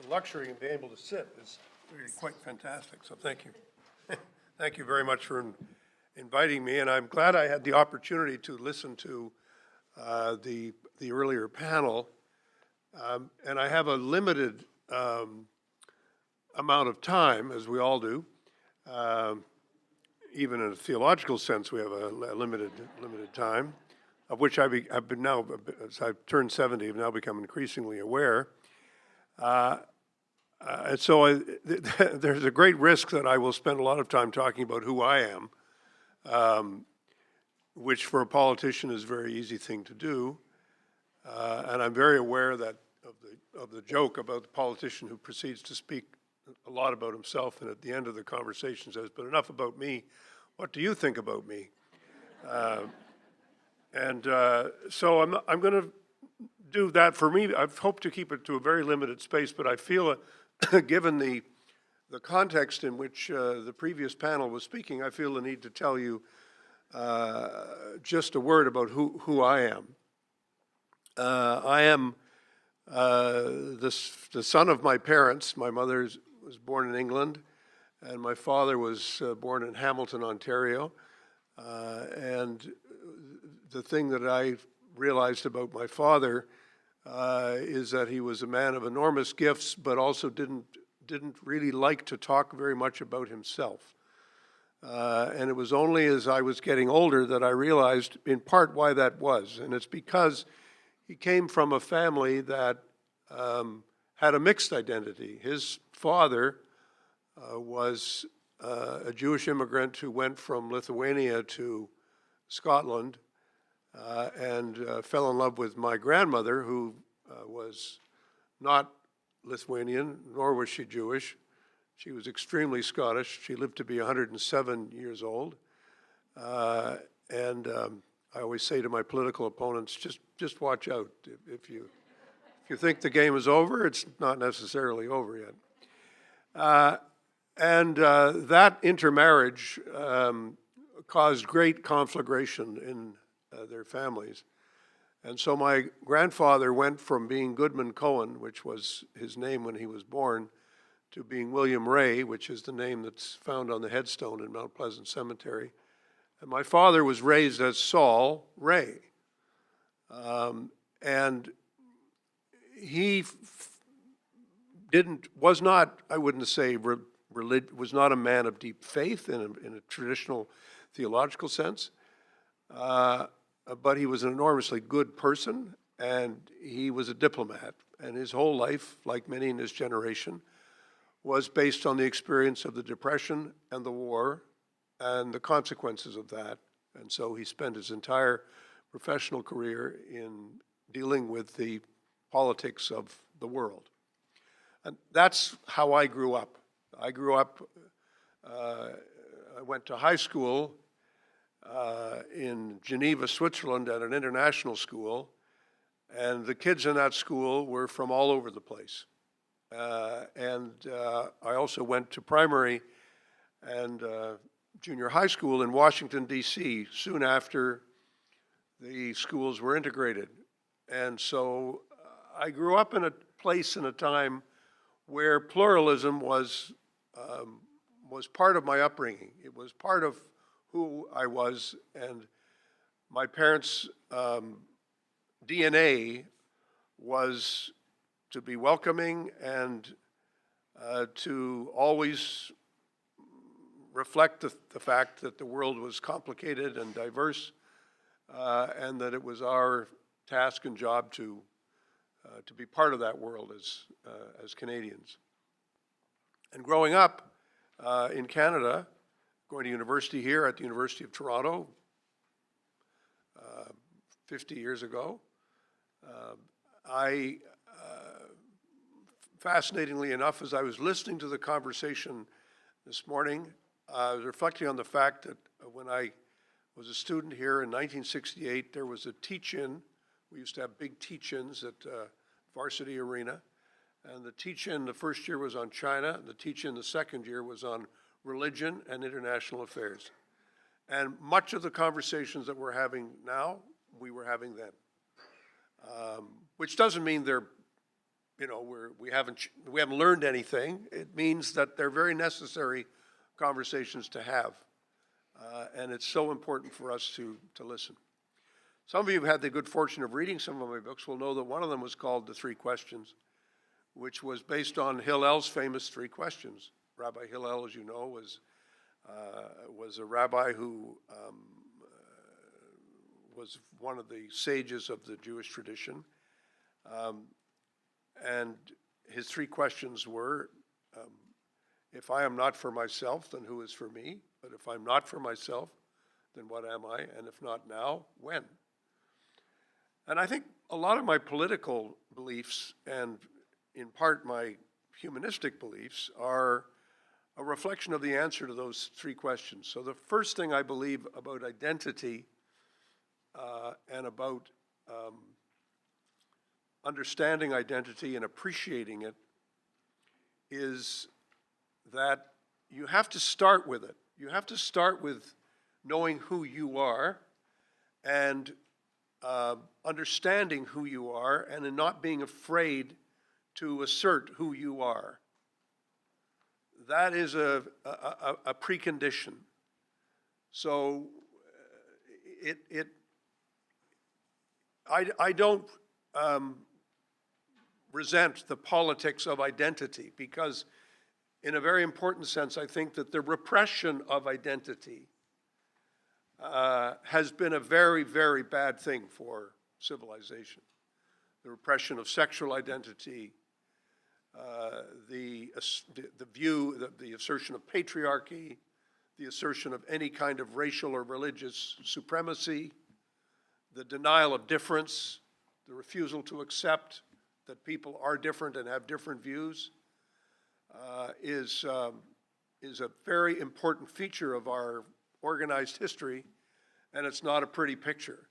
luxury of being able to sit is really quite fantastic, so thank you. Thank you very much for inviting me, and I'm glad I had the opportunity to listen to the earlier panel. And I have a limited amount of time, as we all do. Even in a theological sense, we have a limited time, of which I've been now, as I've turned 70, I've now become increasingly aware. And so there's a great risk that I will spend a lot of time talking about who I am, which for a politician is a very easy thing to do. And I'm very aware that of the joke about the politician who proceeds to speak a lot about himself, and at the end of the conversation says, "But enough about me. What do you think about me?" So I'm going to do that. For me, I've hoped to keep it to a very limited space, but I feel, given the context in which the previous panel was speaking, I feel the need to tell you just a word about who I am. I am the son of my parents. My mother was born in England, and my father was born in Hamilton, Ontario. And the thing that I realized about my father is that he was a man of enormous gifts, but also didn't really like to talk very much about himself. And it was only as I was getting older that I realized in part why that was. And it's because he came from a family that had a mixed identity. His father was a Jewish immigrant who went from Lithuania to Scotland and fell in love with my grandmother, who was not Lithuanian, nor was she Jewish. She was extremely Scottish. She lived to be 107 years old. I always say to my political opponents, just watch out. If you think the game is over, it's not necessarily over yet. That intermarriage caused great conflagration in their families. And so my grandfather went from being Goodman Cohen, which was his name when he was born, to being William Ray, which is the name that's found on the headstone in Mount Pleasant Cemetery. And my father was raised as Saul Ray. And he was not, I wouldn't say, was not a man of deep faith in a traditional theological sense, but he was an enormously good person, and he was a diplomat. And his whole life, like many in his generation, was based on the experience of the Depression and the war and the consequences of that. And so he spent his entire professional career in dealing with the politics of the world. And that's how I grew up. I grew up, I went to high school in Geneva, Switzerland, at an international school, and the kids in that school were from all over the place. I also went to primary and junior high school in Washington, D.C., soon after the schools were integrated. And so I grew up in a place in a time where pluralism was part of my upbringing. It was part of who I was, and my parents' DNA was to be welcoming and to always reflect the fact that the world was complicated and diverse, and that it was our task and job to be part of that world as Canadians. And growing up in Canada, going to university here at the University of Toronto 50 years ago, fascinatingly enough, as I was listening to the conversation this morning, I was reflecting on the fact that when I was a student here in 1968, there was a teach-in. We used to have big teach-ins at Varsity Arena. And the teach-in the first year was on China. The teach-in the second year was on religion and international affairs. And much of the conversations that we're having now, we were having then. Which doesn't mean they're we haven't learned anything. It means that they're very necessary conversations to have. And it's so important for us to listen. Some of you have had the good fortune of reading some of my books will know that one of them was called The Three Questions, which was based on Hillel's famous three questions. Rabbi Hillel, as you know, was a rabbi who was one of the sages of the Jewish tradition. And his three questions were, if I am not for myself, then who is for me? But if I'm not for myself, then what am I? And if not now, when? And I think a lot of my political beliefs, and in part my humanistic beliefs, are a reflection of the answer to those three questions. So the first thing I believe about identity and about understanding identity and appreciating it is that you have to start with it. You have to start with knowing who you are and understanding who you are, and in not being afraid to assert who you are. That is a precondition. So I don't resent the politics of identity, because in a very important sense, I think that the repression of identity has been a very, very bad thing for civilization. The repression of sexual identity, the assertion of patriarchy, the assertion of any kind of racial or religious supremacy, the denial of difference, the refusal to accept that people are different and have different views, is a very important feature of our organized history, and it's not a pretty picture.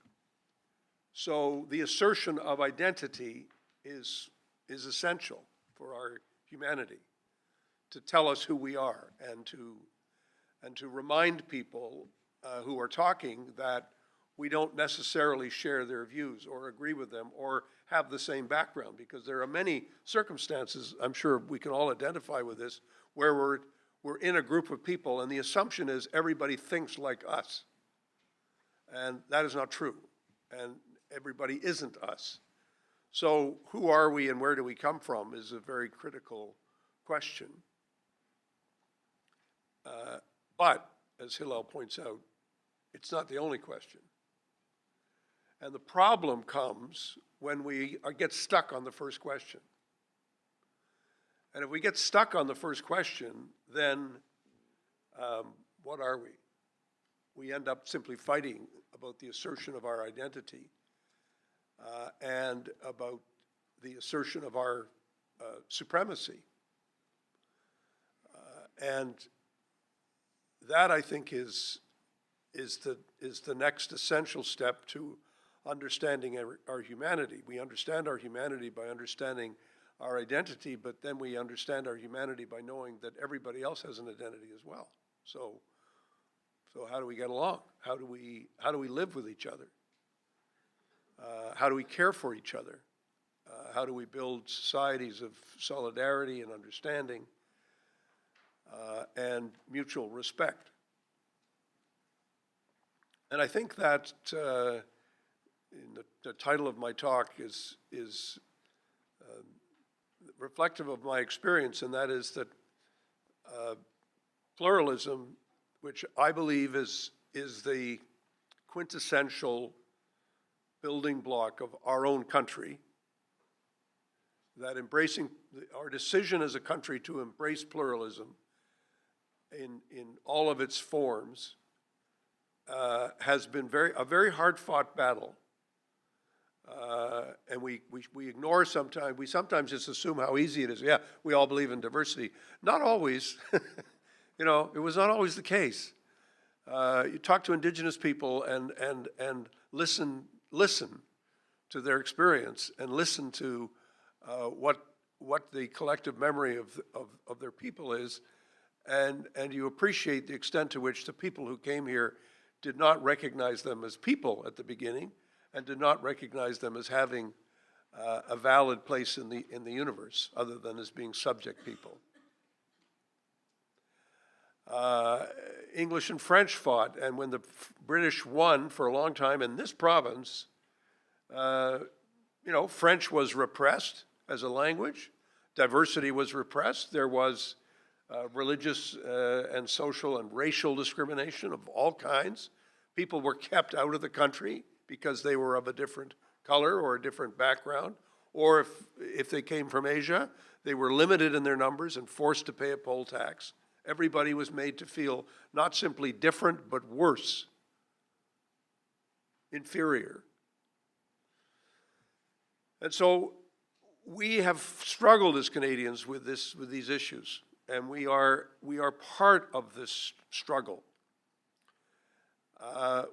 So the assertion of identity is essential for our humanity, to tell us who we are, and to remind people who are talking that we don't necessarily share their views or agree with them or have the same background, because there are many circumstances, I'm sure we can all identify with this, where we're in a group of people and the assumption is everybody thinks like us. And that is not true. And everybody isn't us. So who are we and where do we come from is a very critical question. But, as Hillel points out, it's not the only question. And the problem comes when we get stuck on the first question. And if we get stuck on the first question, then what are we? We end up simply fighting about the assertion of our identity and about the assertion of our supremacy. And that, I think, is the next essential step to understanding our humanity. We understand our humanity by understanding our identity, but then we understand our humanity by knowing that everybody else has an identity as well. So how do we get along? How do we live with each other? How do we care for each other? How do we build societies of solidarity and understanding and mutual respect? And I think that in the title of my talk is reflective of my experience, and that is that pluralism, which I believe is the quintessential building block of our own country, that embracing our decision as a country to embrace pluralism in all of its forms has been a very hard-fought battle. And we ignore sometimes, we sometimes just assume how easy it is. Yeah, we all believe in diversity. Not always. It was not always the case. You talk to indigenous people and listen to their experience and listen to what the collective memory of their people is, and you appreciate the extent to which the people who came here did not recognize them as people at the beginning, and did not recognize them as having a valid place in the universe, other than as being subject people. English and French fought, and when the British won for a long time in this province, French was repressed as a language. Diversity was repressed. There was religious and social and racial discrimination of all kinds. People were kept out of the country because they were of a different color or a different background, or if they came from Asia, they were limited in their numbers and forced to pay a poll tax. Everybody was made to feel not simply different, but worse, inferior. And so we have struggled as Canadians with these issues, and we are part of this struggle,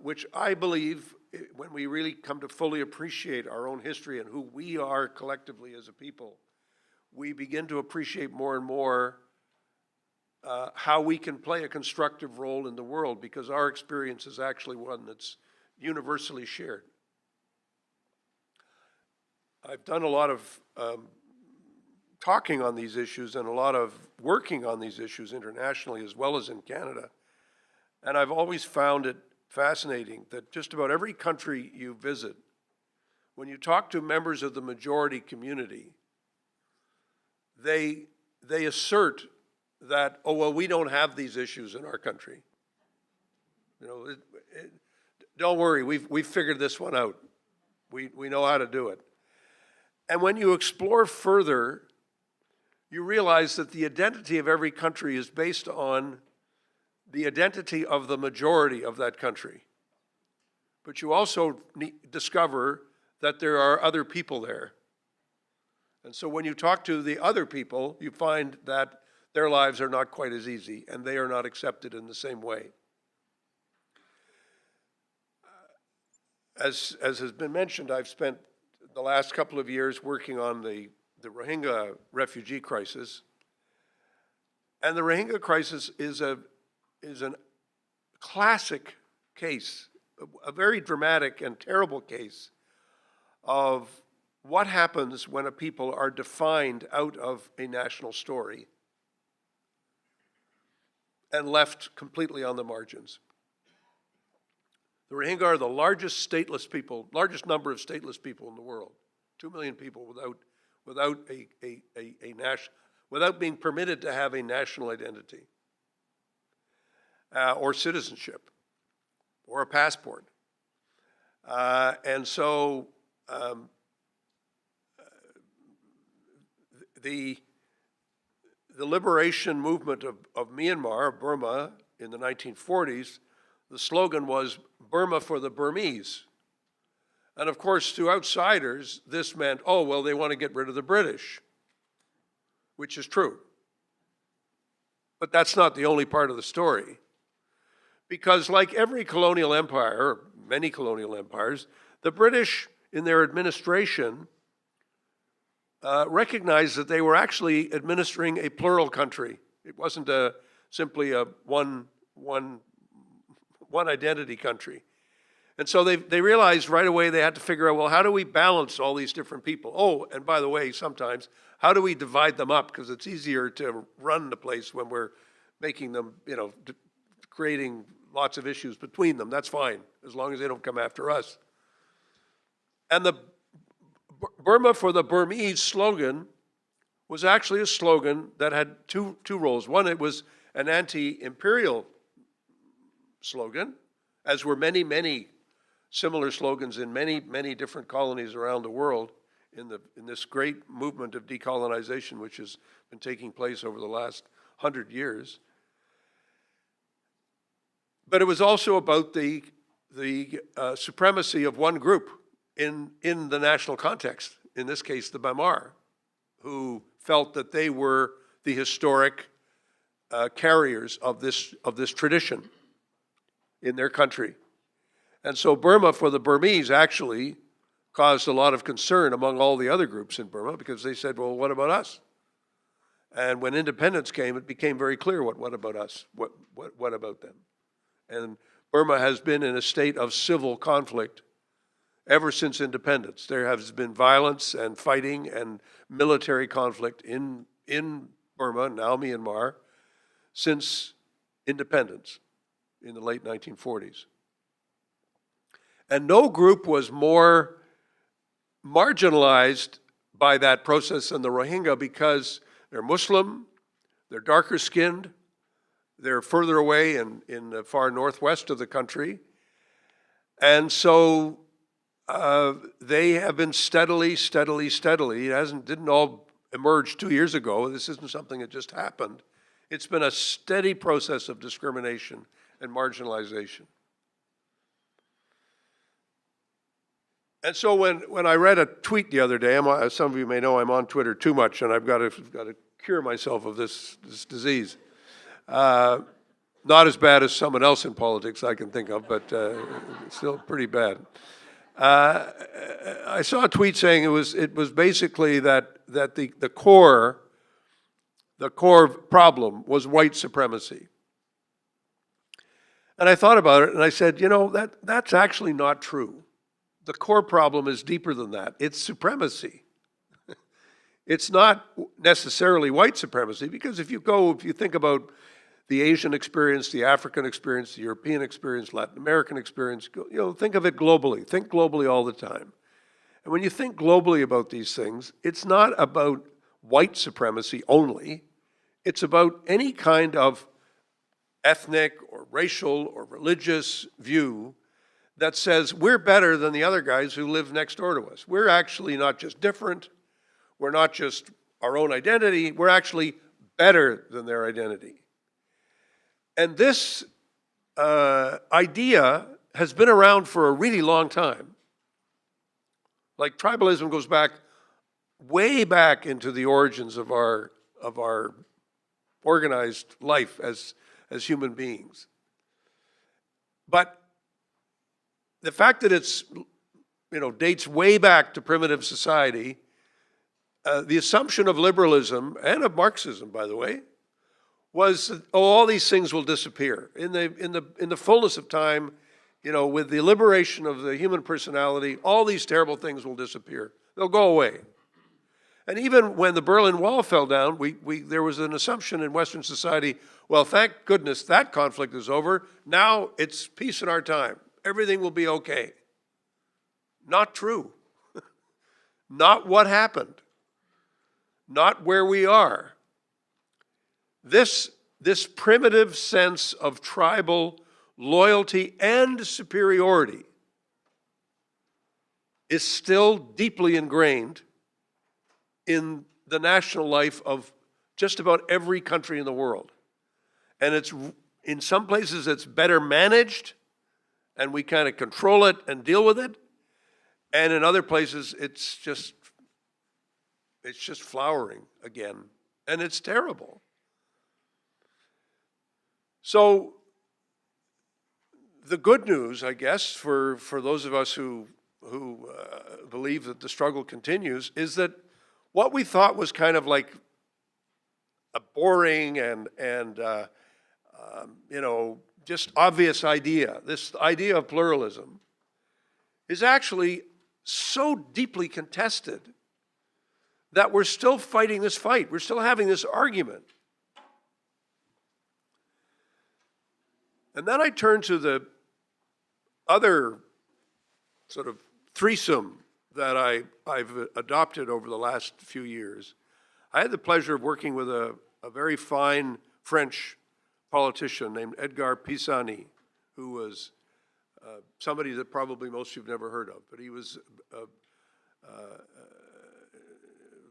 which I believe, when we really come to fully appreciate our own history and who we are collectively as a people, we begin to appreciate more and more how we can play a constructive role in the world, because our experience is actually one that's universally shared. I've done a lot of talking on these issues and a lot of working on these issues internationally as well as in Canada. And I've always found it fascinating that just about every country you visit, when you talk to members of the majority community, they assert that, oh, well, we don't have these issues in our country. Don't worry, we've figured this one out. We know how to do it. And when you explore further, you realize that the identity of every country is based on the identity of the majority of that country. But you also discover that there are other people there. And so when you talk to the other people, you find that their lives are not quite as easy, and they are not accepted in the same way. As has been mentioned, I've spent the last couple of years working on the Rohingya refugee crisis. And the Rohingya crisis is a classic case, a very dramatic and terrible case of what happens when a people are defined out of a national story and left completely on the margins. The Rohingya are the largest number of stateless people in the world. 2 million people without being permitted to have a national identity, or citizenship, or a passport. And so the liberation movement of Myanmar, of Burma, in the 1940s, the slogan was Burma for the Burmese. And of course, to outsiders, this meant, oh, well, they want to get rid of the British, which is true. But that's not the only part of the story. Because like every colonial empire, or many colonial empires, the British, in their administration, recognized that they were actually administering a plural country. It wasn't simply a one identity country. And so they realized right away they had to figure out, well, how do we balance all these different people? Oh, and by the way, sometimes, how do we divide them up? Because it's easier to run the place when we're making them, creating lots of issues between them. That's fine, as long as they don't come after us. And the Burma for the Burmese slogan was actually a slogan that had two roles. One, it was an anti-imperial slogan, as were many, many similar slogans in many, many different colonies around the world in this great movement of decolonization, which has been taking place over the last 100 years. But it was also about the supremacy of one group in the national context, in this case the Myanmar, who felt that they were the historic carriers of this tradition in their country. And so Burma for the Burmese actually caused a lot of concern among all the other groups in Burma, because they said, well, what about us? And when independence came, it became very clear what about us? What about them? And Burma has been in a state of civil conflict ever since independence. There has been violence and fighting and military conflict in Burma, now Myanmar, since independence in the late 1940s. And no group was more marginalized by that process than the Rohingya, because they're Muslim, they're darker skinned, they're further away in the far northwest of the country. And so they have been steadily, it didn't all emerge 2 years ago. This isn't something that just happened. It's been a steady process of discrimination and marginalization. And so when I read a tweet the other day, some of you may know I'm on Twitter too much, and I've got to cure myself of this disease. Not as bad as someone else in politics I can think of, but still pretty bad. I saw a tweet saying it was basically that the core problem was white supremacy. And I thought about it, and I said, that's actually not true. The core problem is deeper than that. It's supremacy. It's not necessarily white supremacy, because if you think about the Asian experience, the African experience, the European experience, Latin American experience, think of it globally. Think globally all the time. And when you think globally about these things, it's not about white supremacy only. It's about any kind of ethnic or racial or religious view that says we're better than the other guys who live next door to us. We're actually not just different. We're not just our own identity. We're actually better than their identity. And this idea has been around for a really long time. Like, tribalism goes back, way back into the origins of our organized life as human beings. But the fact that it's, dates way back to primitive society, the assumption of liberalism, and of Marxism, by the way, was all these things will disappear. In the fullness of time, with the liberation of the human personality, all these terrible things will disappear. They'll go away. And even when the Berlin Wall fell down, there was an assumption in Western society, well, thank goodness that conflict is over. Now it's peace in our time. Everything will be okay. Not true. Not what happened. Not where we are. This primitive sense of tribal loyalty and superiority is still deeply ingrained in the national life of just about every country in the world. And in some places it's better managed, and we kind of control it and deal with it. And in other places, it's just flowering again, and it's terrible. So the good news, I guess, for those of us who believe that the struggle continues, is that what we thought was kind of like a boring and just obvious idea, this idea of pluralism, is actually so deeply contested that we're still fighting this fight. We're still having this argument. And then I turn to the other sort of threesome that I've adopted over the last few years. I had the pleasure of working with a very fine French politician named Gar Pisani, who was somebody that probably most of you have never heard of. But he was,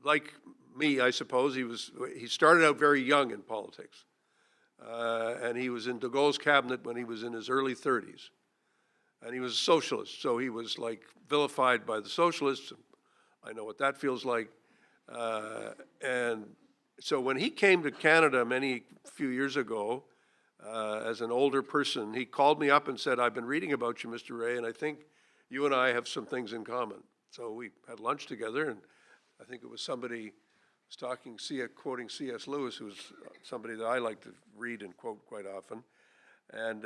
like me, I suppose, he started out very young in politics. And he was in de Gaulle's cabinet when he was in his early 30s. And he was a socialist, so he was like vilified by the socialists. I know what that feels like. And so when he came to Canada few years ago, as an older person, he called me up and said, I've been reading about you, Mr. Ray, and I think you and I have some things in common. So we had lunch together, and I think it was somebody was quoting C.S. Lewis, who's somebody that I like to read and quote quite often. And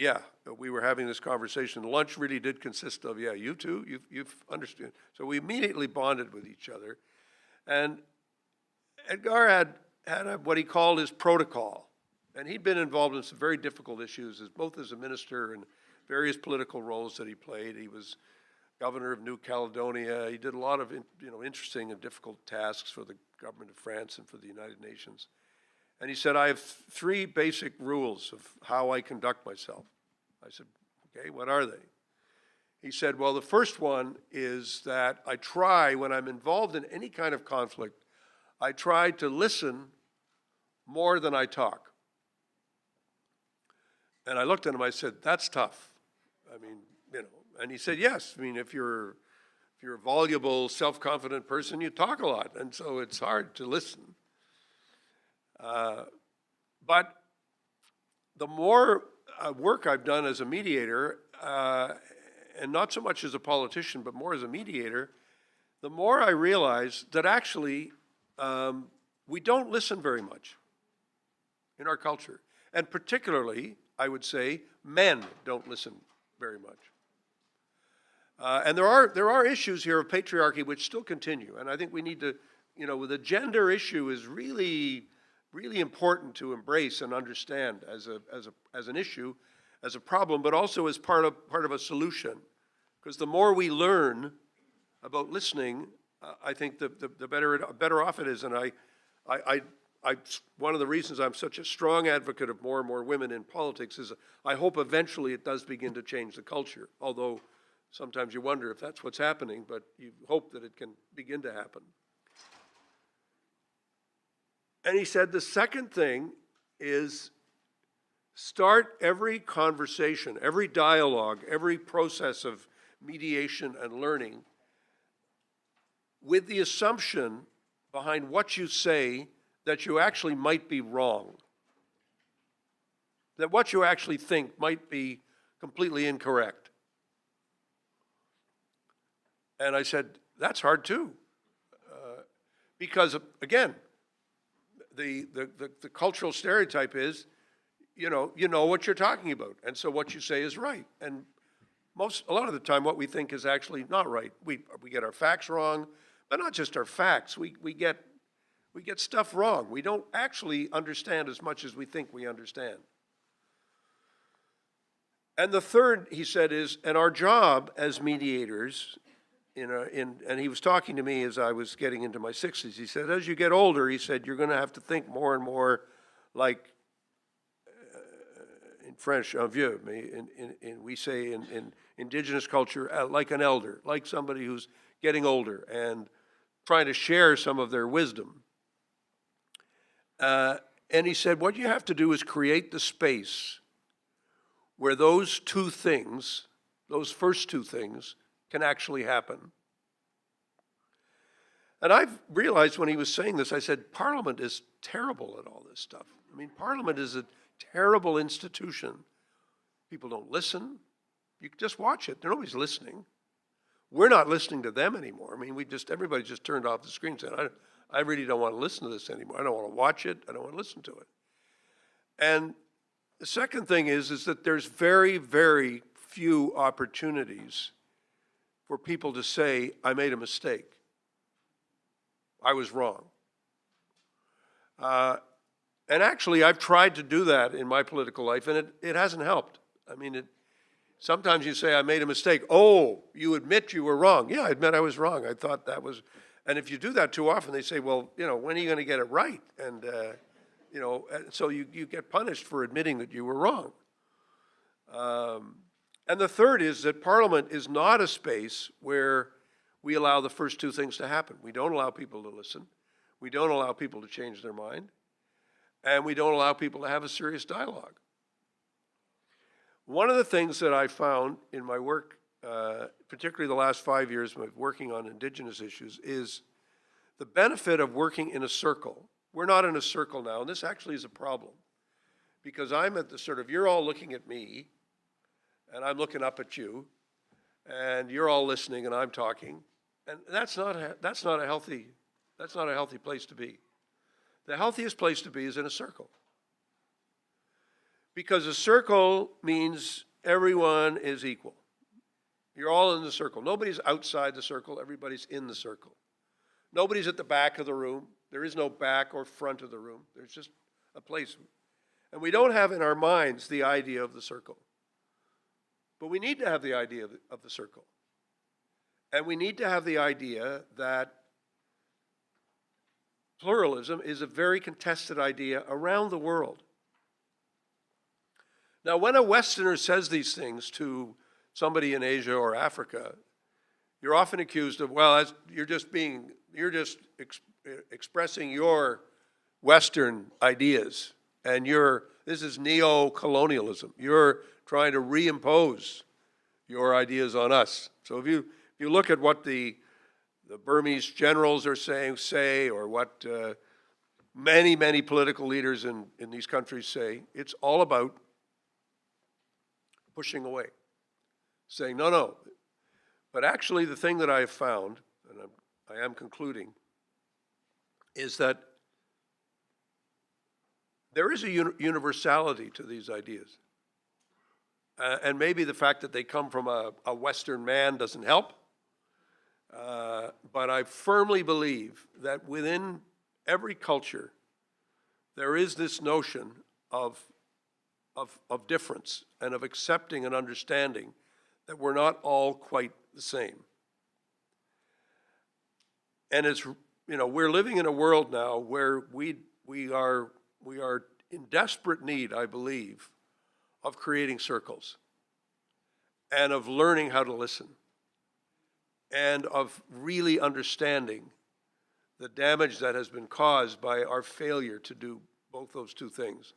yeah, we were having this conversation. Lunch really did consist of, yeah, you too, you've understood. So we immediately bonded with each other. And Gar had what he called his protocol. And he'd been involved in some very difficult issues, both as a minister and various political roles that he played. He was governor of New Caledonia. He did a lot of interesting and difficult tasks for the government of France and for the United Nations. And he said, I have three basic rules of how I conduct myself. I said, okay, what are they? He said, well, the first one is that I try, when I'm involved in any kind of conflict, I try to listen more than I talk. And I looked at him, I said, that's tough. I mean, and he said, yes, I mean, if you're a voluble, self-confident person, you talk a lot, and so it's hard to listen. But the more work I've done as a mediator, and not so much as a politician, but more as a mediator, the more I realize that actually we don't listen very much in our culture. And particularly, I would say, men don't listen very much. And there are issues here of patriarchy which still continue. And I think we need to, the gender issue is really important to embrace and understand as an issue, as a problem, but also as part of a solution. Because the more we learn about listening, I think the better off it is. And one of the reasons I'm such a strong advocate of more and more women in politics is I hope eventually it does begin to change the culture. Although sometimes you wonder if that's what's happening, but you hope that it can begin to happen. And he said the second thing is start every conversation, every dialogue, every process of mediation and learning with the assumption behind what you say that you actually might be wrong. That what you actually think might be completely incorrect. And I said, that's hard too. Because, again, the cultural stereotype is, you know what you're talking about, and so what you say is right. And a lot of the time, what we think is actually not right. We get our facts wrong, but not just our facts. We get stuff wrong. We don't actually understand as much as we think we understand. And the third, he said, is, and our job as mediators, and he was talking to me as I was getting into my 60s. He said, as you get older, he said, you're going to have to think more and more like, in French, un vieux, we say in indigenous culture, like an elder, like somebody who's getting older and trying to share some of their wisdom. And he said, what you have to do is create the space where those two things, those first two things, can actually happen. And I've realized when he was saying this, I said, Parliament is terrible at all this stuff. I mean, Parliament is a terrible institution. People don't listen. You can just watch it. Nobody's listening. We're not listening to them anymore. I mean, everybody just turned off the screen and said, I really don't want to listen to this anymore. I don't want to watch it. I don't want to listen to it. And the second thing is that there's very, very few opportunities for people to say, I made a mistake. I was wrong. And actually, I've tried to do that in my political life, and it hasn't helped. I mean, sometimes you say, I made a mistake. Oh, you admit you were wrong. Yeah, I admit I was wrong. I thought that was, and if you do that too often, they say, well, when are you going to get it right? And, so you get punished for admitting that you were wrong. And the third is that Parliament is not a space where we allow the first two things to happen. We don't allow people to listen. We don't allow people to change their mind. And we don't allow people to have a serious dialogue. One of the things that I found in my work, particularly the last 5 years of working on Indigenous issues, is the benefit of working in a circle. We're not in a circle now, and this actually is a problem. Because I'm at the you're all looking at me, and I'm looking up at you, and you're all listening, and I'm talking, and that's not a healthy place to be. The healthiest place to be is in a circle, Because a circle means everyone is equal. You're all in the circle. Nobody's outside the circle, everybody's in the circle. Nobody's at the back of the room. There is no back or front of the room. There's just a place. And we don't have in our minds the idea of the circle. But we need to have the idea of the circle. And we need to have the idea that pluralism is a very contested idea around the world. Now, when a Westerner says these things to somebody in Asia or Africa, you're often accused of, well, you're just expressing your Western ideas, and this is neo-colonialism. You're trying to reimpose your ideas on us. So if you look at what the Burmese generals are say, or what many political leaders in these countries say, it's all about pushing away, saying, no. But actually, the thing that I have found, and I am concluding, is that there is a universality to these ideas. And maybe the fact that they come from a Western man doesn't help. But I firmly believe that within every culture, there is this notion of difference and of accepting and understanding that we're not all quite the same. And we're living in a world now where we are in desperate need, I believe, of creating circles and of learning how to listen and of really understanding the damage that has been caused by our failure to do both those two things,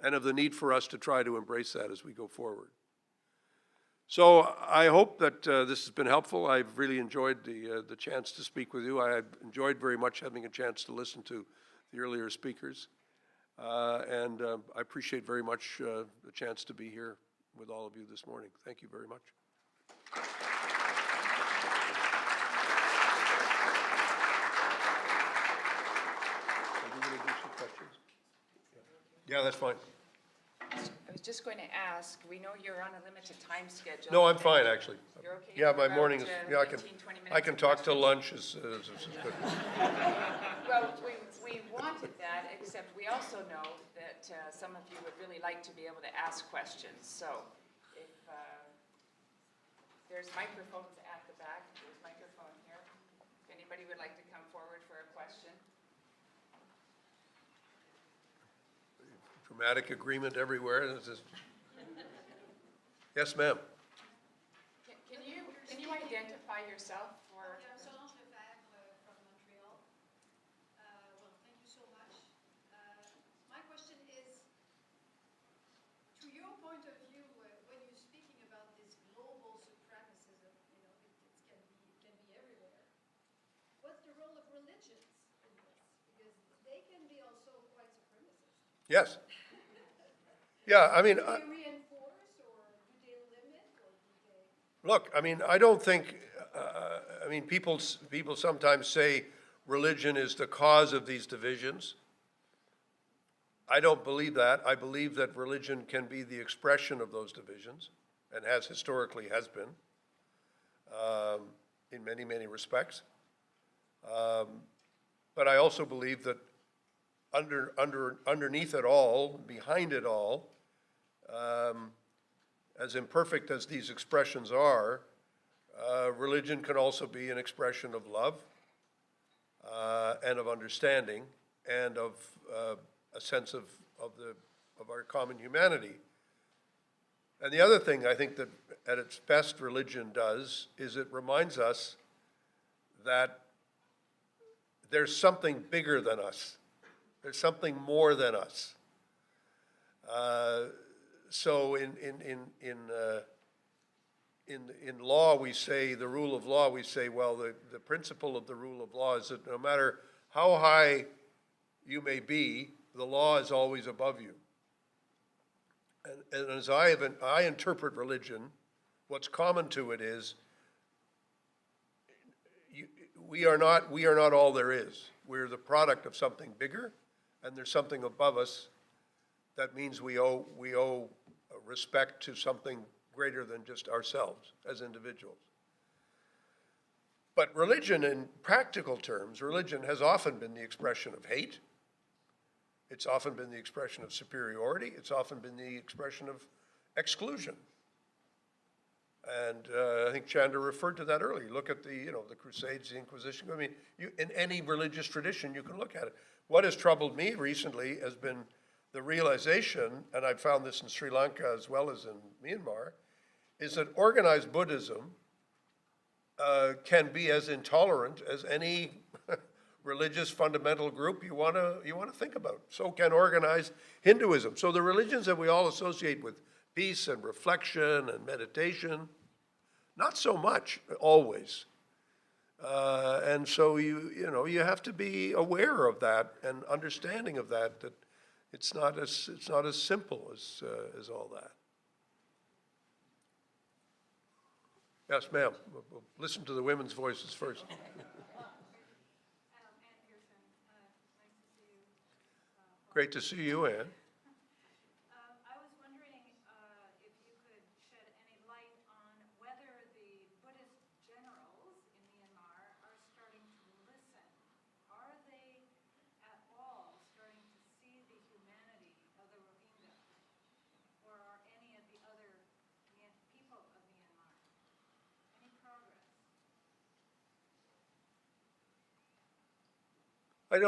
and of the need for us to try to embrace that as we go forward. So I hope that this has been helpful. I've really enjoyed the chance to speak with you. I enjoyed very much having a chance to listen to the earlier speakers. And I appreciate very much the chance to be here with all of you this morning. Thank you very much. Are you going to do some questions? Yeah, that's fine. I was just going to ask, we know you're on a limited time schedule. No, I'm fine, actually. You're okay? Yeah, my About, morning is, yeah, 15, 20 minutes I can of talk till questions? lunch is good. Well, we wanted that, except we also know that some of you would really like to be able to ask questions. So if there's microphones at the back, there's a microphone here. If anybody would like to come forward for a question. Dramatic agreement everywhere. Yes, ma'am. Can you identify yourself for? From Montreal. Well, thank you so much. My question is, to your point of view, when you're speaking about this global supremacism, it can be everywhere. What's the role of religions in this? Because they can be also quite supremacist. Yes. Yeah, I mean, Do they reinforce, or do they limit, or do they? look, I mean, I don't think, people sometimes say religion is the cause of these divisions. I don't believe that. I believe that religion can be the expression of those divisions, and historically has been, in many respects. But I also believe that underneath it all, behind it all, as imperfect as these expressions are, religion can also be an expression of love and of understanding and of a sense of our common humanity. And the other thing I think that at its best religion does is it reminds us that there's something bigger than us. There's something more than us. So in law, we say, the rule of law, we say, well, the principle of the rule of law is that no matter how high you may be, the law is always above you. And as I interpret religion, what's common to it is we are not all there is. We're the product of something bigger, and there's something above us that means we owe respect to something greater than just ourselves as individuals. But religion, in practical terms, religion has often been the expression of hate. It's often been the expression of superiority. It's often been the expression of exclusion. And I think Chandra referred to that earlier. Look at the Crusades, the Inquisition. I mean, in any religious tradition, you can look at it. What has troubled me recently has been the realization, and I've found this in Sri Lanka as well as in Myanmar, is that organized Buddhism can be as intolerant as any religious fundamental group you want to think about. So can organized Hinduism. So the religions that we all associate with peace and reflection and meditation, not so much always. And so you have to be aware of that and understanding of that it's not as simple as all that. Yes, ma'am. We'll listen to the women's voices first. Ann Pearson, nice to see you. Great to see you, Ann. I was wondering if you could shed any light on whether the Buddhist generals in Myanmar are starting to listen. Are they at all starting to see the humanity of the Rohingya? Or are any of the other people of Myanmar? Any progress? I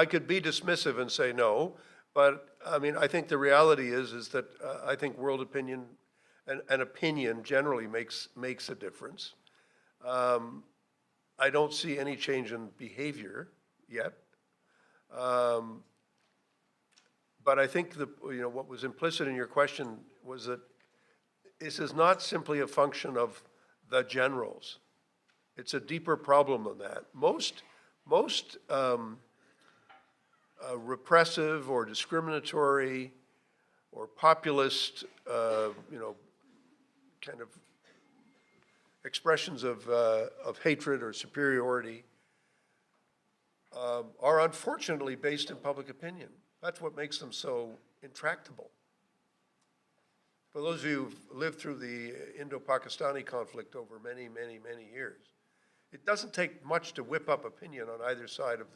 could be dismissive and say no, but I mean, I think the reality is that I think world opinion and opinion generally makes a difference. I don't see any change in behavior yet. But I think what was implicit in your question was that this is not simply a function of the generals. It's a deeper problem than that. Most repressive or discriminatory or populist, kind of expressions of hatred or superiority are unfortunately based in public opinion. That's what makes them so intractable. For those of you who've lived through the Indo-Pakistani conflict over many, many, many years, it doesn't take much to whip up opinion on either side of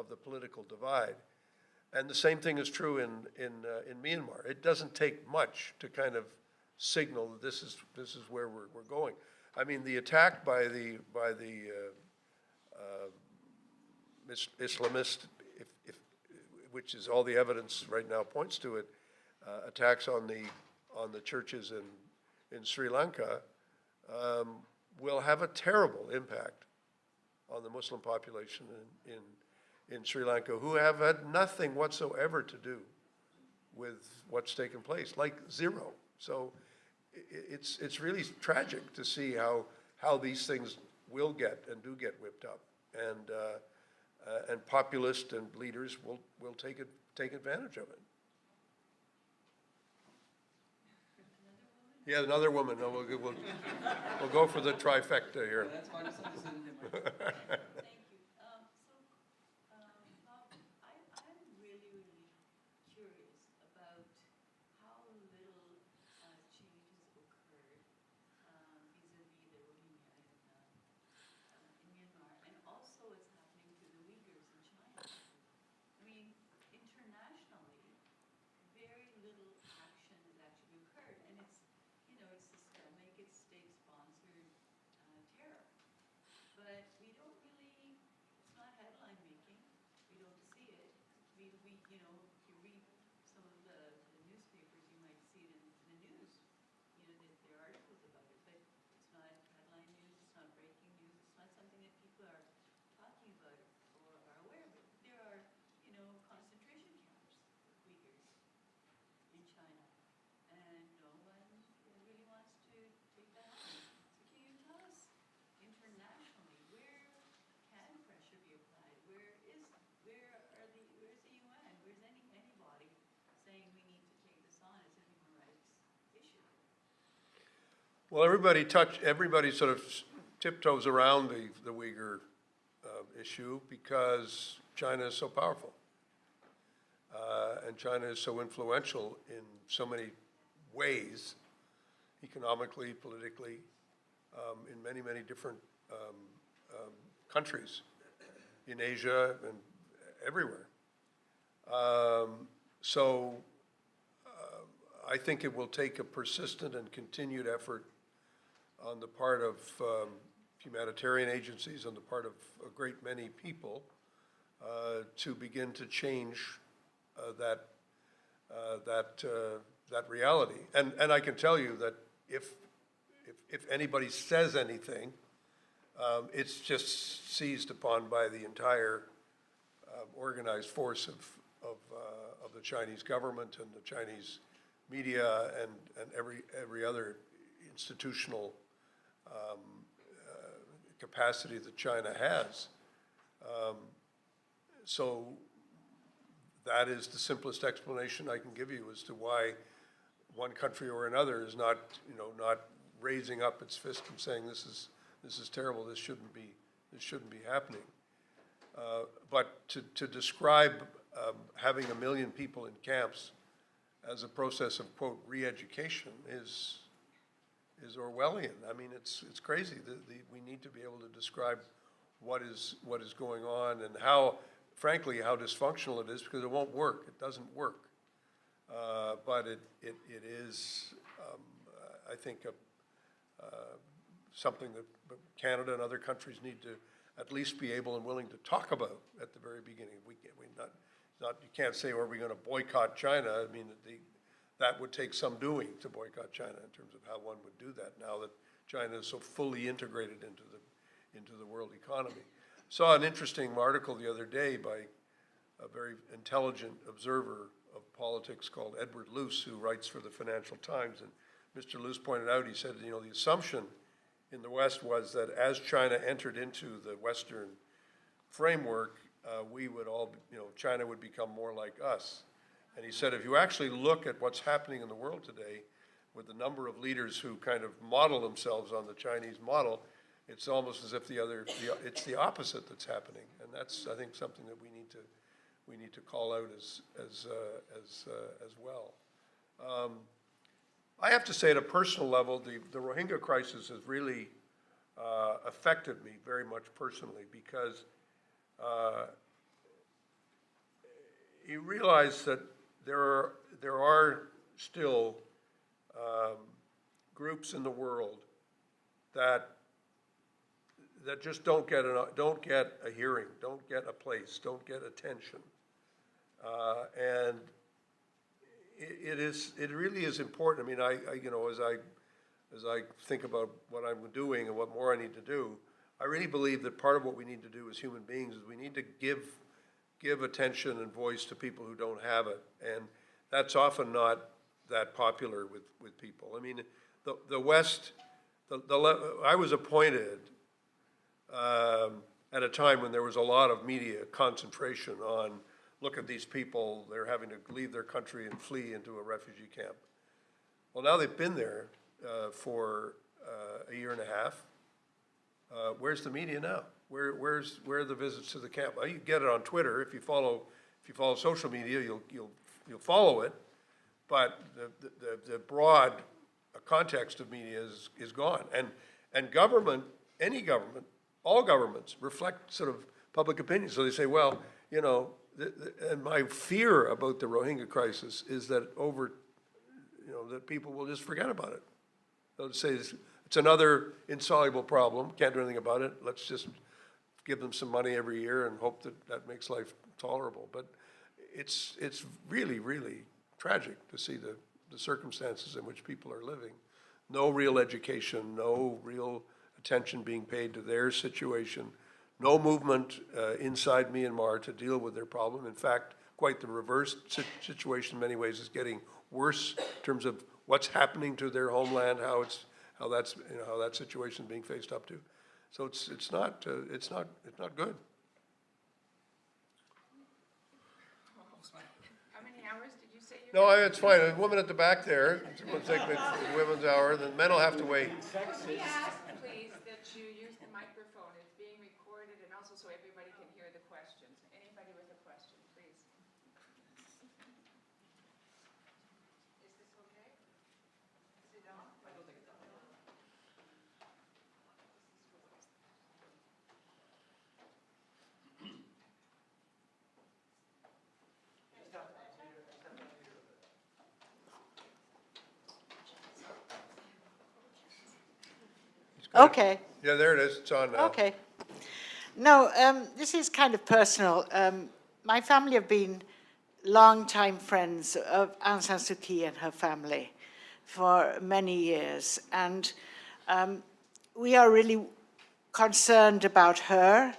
the political divide. And the same thing is true in Myanmar. It doesn't take much to kind of signal that this is where we're going. I mean, the attack by the Islamist, which is all the evidence right now points to it, attacks on the churches in Sri Lanka will have a terrible impact on the Muslim population in Sri Lanka, who have had nothing whatsoever to do with what's taken place, like zero. So it's really tragic to see how these things will get and do get whipped up, and populists and leaders will take advantage of it. Yeah, another woman. No, we'll go for the trifecta here. That's why this is in Thank you. Bob, I'm really, really curious about how little changes occurred vis-a-vis the Rohingya in Myanmar, and also what's happening to the Uyghurs in China. I mean, internationally, very little action has actually occurred, and it's systemic, it's state-sponsored terror. But we don't really, it's not headline making, we don't see it. If you read some of the newspapers, you might see it in the news, there are articles about it, but it's not headline news, it's not breaking news, it's not something that people are talking about or are aware of. There are, concentration camps of Uyghurs in China, and no one really wants to take that on. So can you tell us internationally, where can pressure be applied? Where's the UN? Where's anybody saying we need to take this on as a human rights issue? Well, everybody sort of tiptoes around the Uyghur issue because China is so powerful. And China is so influential in so many ways, economically, politically, in many, many different countries, in Asia and everywhere. So I think it will take a persistent and continued effort on the part of humanitarian agencies, on the part of a great many people, to begin to change that reality. And I can tell you that if anybody says anything, it's just seized upon by the entire organized force of the Chinese government and the Chinese media and every other institutional capacity that China has. So that is the simplest explanation I can give you as to why one country or another is not raising up its fist and saying this is terrible, this shouldn't be happening. But to describe having 1 million people in camps as a process of, quote, re-education is Orwellian. I mean, it's crazy. We need to be able to describe what is going on and how, frankly, how dysfunctional it is, because it won't work. It doesn't work. But it is, I think, something that Canada and other countries need to at least be able and willing to talk about at the very beginning. You can't say, are we going to boycott China? I mean, that would take some doing to boycott China in terms of how one would do that now that China is so fully integrated into the world economy. Saw an interesting article the other day by a very intelligent observer of politics called Edward Luce, who writes for the Financial Times. And Mr. Luce pointed out, he said, the assumption in the West was that as China entered into the Western framework, we would all, China would become more like us. And he said, if you actually look at what's happening in the world today, with the number of leaders who kind of model themselves on the Chinese model, it's almost as if it's the opposite that's happening. And that's, I think, something that we need to call out as well. I have to say, at a personal level, the Rohingya crisis has really affected me very much personally, because you realize that there are still groups in the world that just don't get a hearing, don't get a place, don't get attention, and it really is important. I mean, as I think about what I'm doing and what more I need to do, I really believe that part of what we need to do as human beings is we need to give attention and voice to people who don't have it, and that's often not that popular with people. I mean, the West, I was appointed at a time when there was a lot of media concentration on, look at these people, they're having to leave their country and flee into a refugee camp. Well, now they've been there for a year and a half. Where's the media now? Where are the visits to the camp? Well, you get it on Twitter. If you follow social media, you'll follow it. But the broad context of media is gone. And government, any government, all governments reflect sort of public opinion. So they say, well, and my fear about the Rohingya crisis is that that people will just forget about it. They'll just say it's another insoluble problem, can't do anything about it, let's just give them some money every year and hope that makes life tolerable. But it's really, really tragic to see the circumstances in which people are living. No real education, no real attention being paid to their situation, no movement inside Myanmar to deal with their problem. In fact, quite the reverse situation in many ways is getting worse in terms of what's happening to their homeland, how that situation is being faced up to. So it's not good. How many hours did you say you No, it's fine. A woman at the back there. We'll take the women's hour. The men will have to wait. Could we ask, please, that you use the microphone? It's being recorded, and also so everybody can hear the questions. Anybody with a question, please? Okay, Yeah, there it is, it's on now. okay. No, this is kind of personal. My family have been long-time friends of Aung San Suu Kyi and her family for many years. And we are really concerned about her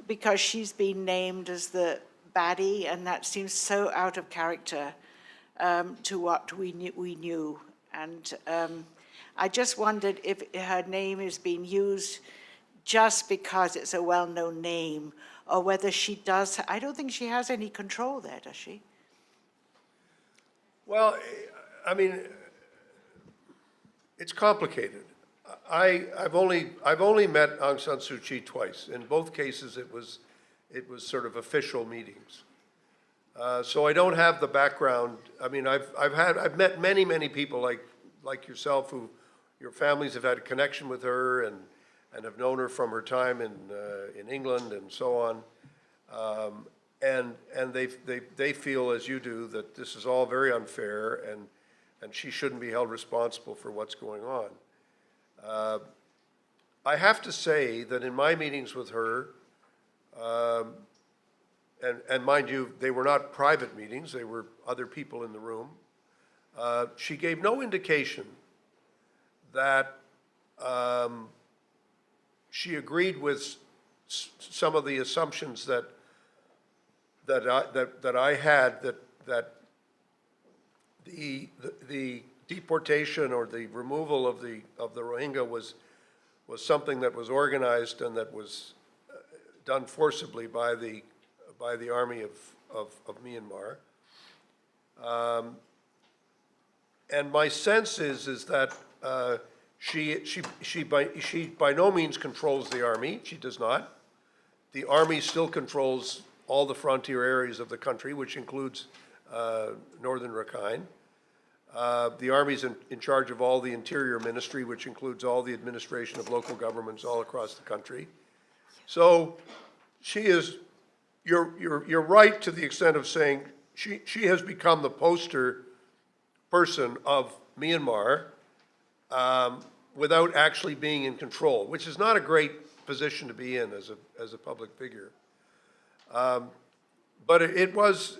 because she's been named as the baddie, and that seems so out of character to what we knew. And I just wondered if her name is being used just because it's a well-known name, or whether she does. I don't think she has any control there, does she? Well, I mean, it's complicated. I've only met Aung San Suu Kyi twice. In both cases, it was sort of official meetings. So I don't have the background. I mean, I've met many people like yourself who, your families have had a connection with her and have known her from her time in England and so on. And they feel, as you do, that this is all very unfair and she shouldn't be held responsible for what's going on. I have to say that in my meetings with her, and mind you, they were not private meetings, they were other people in the room, she gave no indication that she agreed with some of the assumptions that I had, that the deportation or the removal of the Rohingya was something that was organized and that was done forcibly by the army of Myanmar. And my sense is that she by no means controls the army. She does not. The army still controls all the frontier areas of the country, which includes northern Rakhine. The Army's in charge of all the Interior Ministry, which includes all the administration of local governments all across the country. So she is, you're right to the extent of saying she has become the poster person of Myanmar without actually being in control, which is not a great position to be in as a public figure. But it was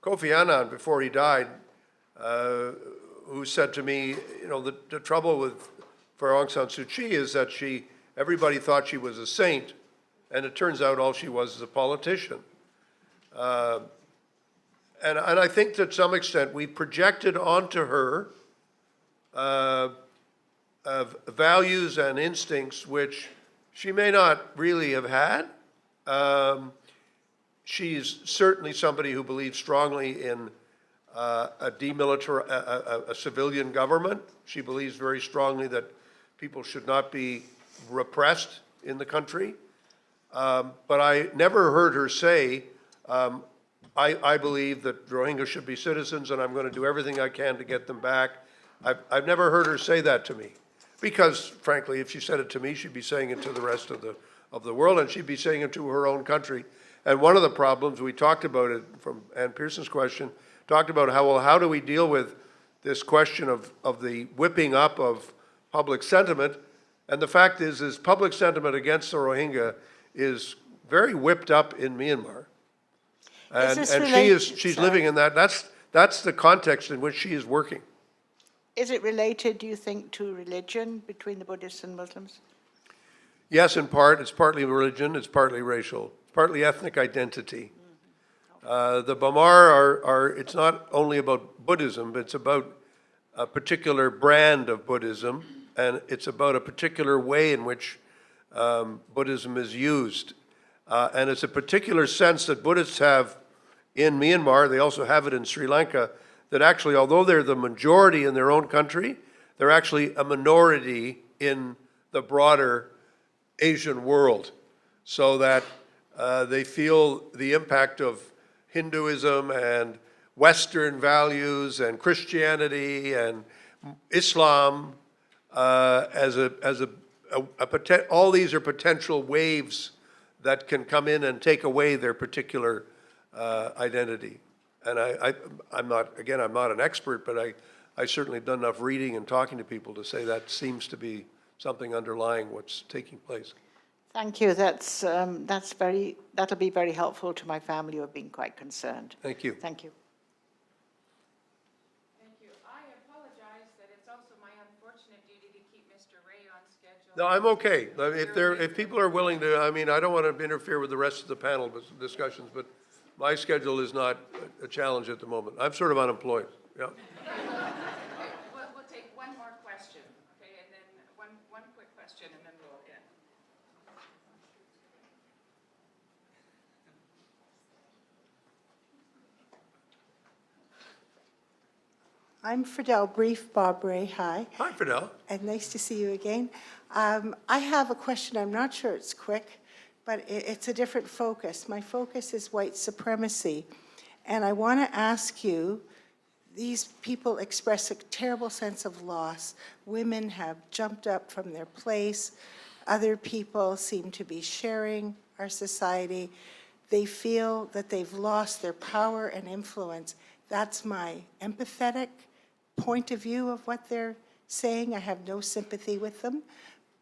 Kofi Annan, before he died, who said to me, you know, the trouble for Aung San Suu Kyi is that everybody thought she was a saint, and it turns out all she was is a politician. And I think to some extent we projected onto her values and instincts which she may not really have had. She's certainly somebody who believes strongly in a civilian government. She believes very strongly that people should not be repressed in the country. But I never heard her say, I believe that Rohingya should be citizens and I'm going to do everything I can to get them back. I've never heard her say that to me. Because, frankly, if she said it to me, she'd be saying it to the rest of the world, and she'd be saying it to her own country. And one of the problems, we talked about it from Ann Pearson's question, talked about how do we deal with this question of the whipping up of public sentiment. And the fact is public sentiment against the Rohingya is very whipped up in Myanmar. And she's living in that. That's the context in which she is working. Is it related, do you think, to religion between the Buddhists and Muslims? Yes, in part. It's partly religion, it's partly racial, it's partly ethnic identity. The Bamar it's not only about Buddhism, but it's about a particular brand of Buddhism, and it's about a particular way in which Buddhism is used. And it's a particular sense that Buddhists have in Myanmar, they also have it in Sri Lanka, that actually, although they're the majority in their own country, they're actually a minority in the broader Asian world, so that they feel the impact of Hinduism and Western values and Christianity and Islam all these are potential waves that can come in and take away their particular identity. And I'm not an expert, but I certainly have done enough reading and talking to people to say that seems to be something underlying what's taking place. Thank you. That'll be very helpful to my family who have been quite concerned. Thank you. Thank you. Thank you. I apologize that it's also my unfortunate duty to keep Mr. Ray on schedule. No, I'm okay. If people are willing to, I mean, I don't want to interfere with the rest of the panel discussions, but my schedule is not a challenge at the moment. I'm sort of unemployed, yeah. Okay, we'll take one more question, okay, and then one quick question, and then we'll end. I'm Fidel Brief, Bob Ray, hi, Hi, Fidel. and nice to see you again. I have a question, I'm not sure it's quick, but it's a different focus. My focus is white supremacy, and I want to ask you, these people express a terrible sense of loss. Women have jumped up from their place. Other people seem to be sharing our society. They feel that they've lost their power and influence. That's my empathetic point of view of what they're saying. I have no sympathy with them.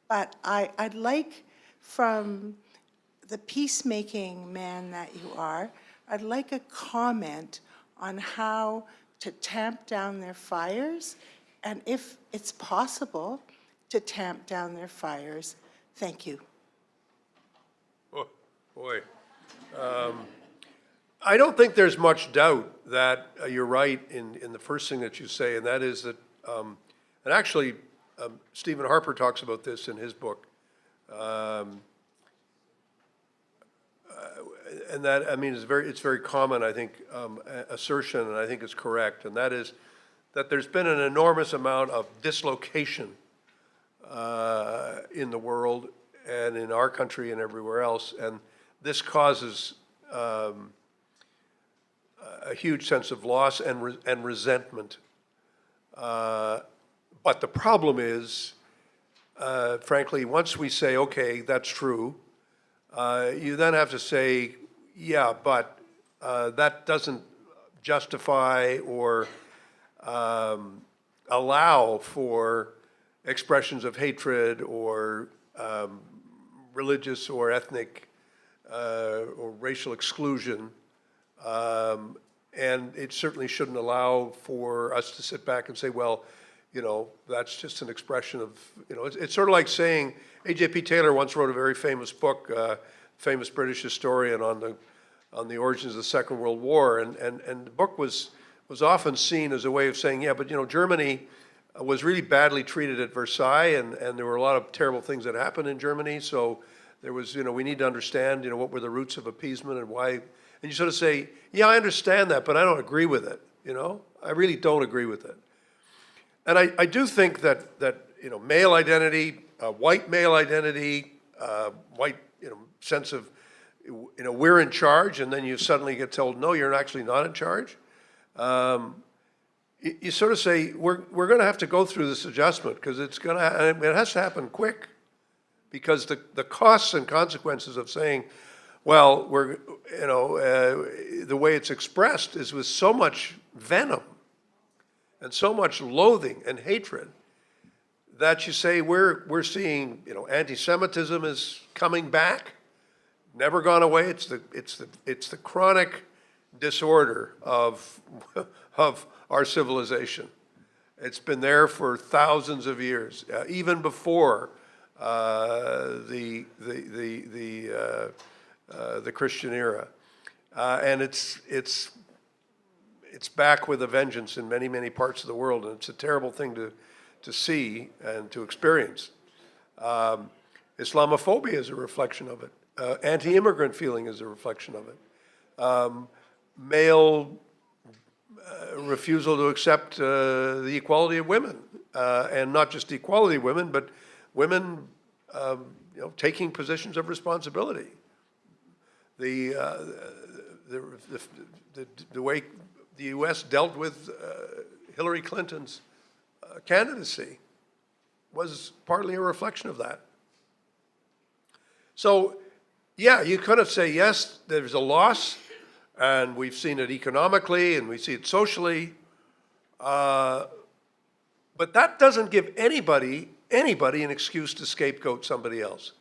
But I'd like, from the peacemaking man that you are, I'd like a comment on how to tamp down their fires, and if it's possible to tamp down their fires. Thank you. Oh, boy. I don't think there's much doubt that you're right in the first thing that you say, and that is that, and actually, Stephen Harper talks about this in his book. And that, I mean, it's very common, I think, assertion, and I think it's correct, and that is that there's been an enormous amount of dislocation in the world and in our country and everywhere else, and this causes a huge sense of loss and resentment. But the problem is, frankly, once we say, okay, that's true, you then have to say, yeah, but that doesn't justify or allow for expressions of hatred or religious or ethnic or racial exclusion. And it certainly shouldn't allow for us to sit back and say, well, you know, that's just an expression of, you know, it's sort of like saying, A.J.P. Taylor once wrote a very famous book, famous British historian on the origins of the Second World War, and the book was often seen as a way of saying, yeah, but you know, Germany was really badly treated at Versailles, and there were a lot of terrible things that happened in Germany, so there was, you know, we need to understand, you know, what were the roots of appeasement and why, and you sort of say, yeah, I understand that, but I don't agree with it, you know, I really don't agree with it. And I do think that you know, male identity, white male identity, white, you know, sense of, you know, we're in charge, and then you suddenly get told, no, you're actually not in charge. You sort of say, we're going to have to go through this adjustment because it has to happen quick, because the costs and consequences of saying, well, you know, the way it's expressed is with so much venom and so much loathing and hatred that you say we're seeing, you know, anti-Semitism is coming back, never gone away. It's the chronic disorder of our civilization. It's been there for thousands of years, even before the Christian era, and it's back with a vengeance in many, many parts of the world, and it's a terrible thing to see and to experience. Islamophobia is a reflection of it. Anti-immigrant feeling is a reflection of it. Male refusal to accept the equality of women, and not just the equality of women, but women, you know, taking positions of responsibility. The way the U.S. dealt with Hillary Clinton's candidacy was partly a reflection of that. So, yeah, you kind of say, yes, there's a loss, and we've seen it economically, and we see it socially, but that doesn't give anybody anybody an excuse to scapegoat somebody else.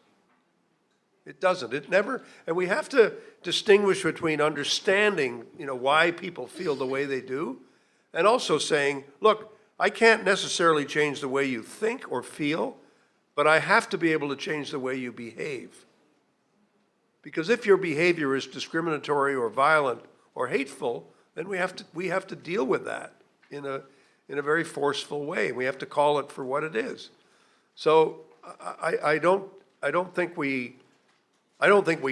It doesn't. It never, and we have to distinguish between understanding, why people feel the way they do, and also saying, look, I can't necessarily change the way you think or feel, but I have to be able to change the way you behave. Because if your behavior is discriminatory or violent or hateful, then we have to deal with that in a very forceful way. We have to call it for what it is. So I don't think we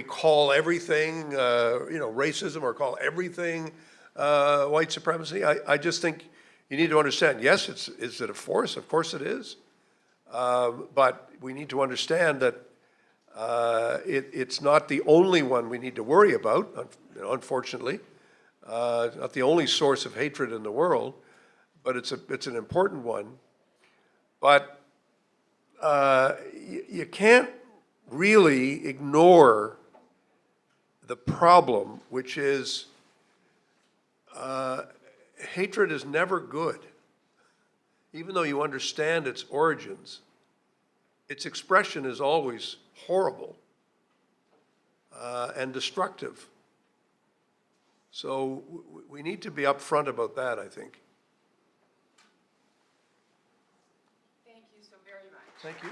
call everything racism or call everything white supremacy. I just think you need to understand, yes, is it a force? Of course it is. But we need to understand that it's not the only one we need to worry about, unfortunately. It's not the only source of hatred in the world, but it's an important one. But you can't really ignore the problem, which is hatred is never good. Even though you understand its origins, its expression is always horrible and destructive. So we need to be upfront about that, I think. Thank you so very much. Thank you.